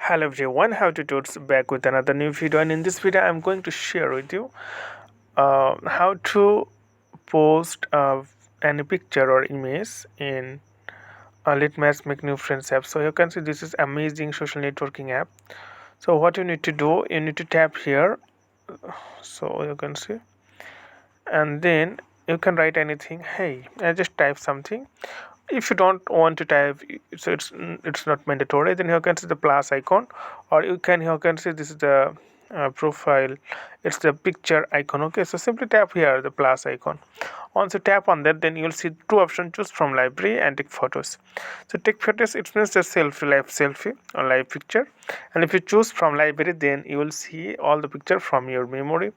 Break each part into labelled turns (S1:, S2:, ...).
S1: Hello everyone, how to do back with another new video, and in this video I'm going to share with you how to post any picture or image in Litmatch Make New Friends app. So you can see this is amazing social networking app. So what you need to do, you need to tap here, so you can see, and then you can write anything. Hey, I just type something. If you don't want to type, so it's not mandatory, then you can see the plus icon, or you can see this is the profile, it's the picture icon. Okay, so simply tap here the plus icon. Once you tap on that, then you'll see two options: choose from library and take photos. So take photos, it means the selfie or live picture, and if you choose from library, then you will see all the picture from your memory.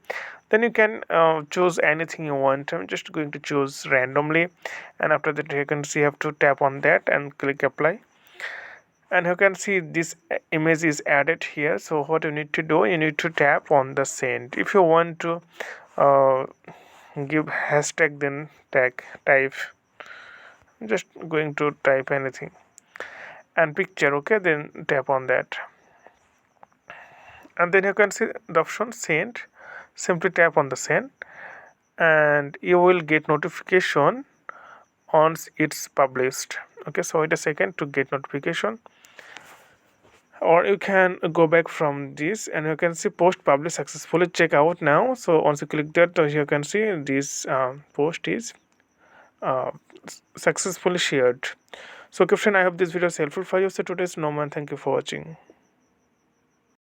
S1: Then you can choose anything you want. I'm just going to choose randomly, and after that you can see you have to tap on that and click apply, and you can see this image is added here. So what you need to do, you need to tap on the send. If you want to uh, give hashtag, then type, just going to type anything, and picture. Okay, then tap on that, and then you can see the option send. Simply tap on the send, and you will get notification once it's published. Okay, so wait a second to get notification, or you can go back from this and you can see post published successfully. Check out now. So once you click that, you can see this post is uh, successfully shared. So, Christian, I hope this video is helpful for you. So today's Norman, thank you for watching.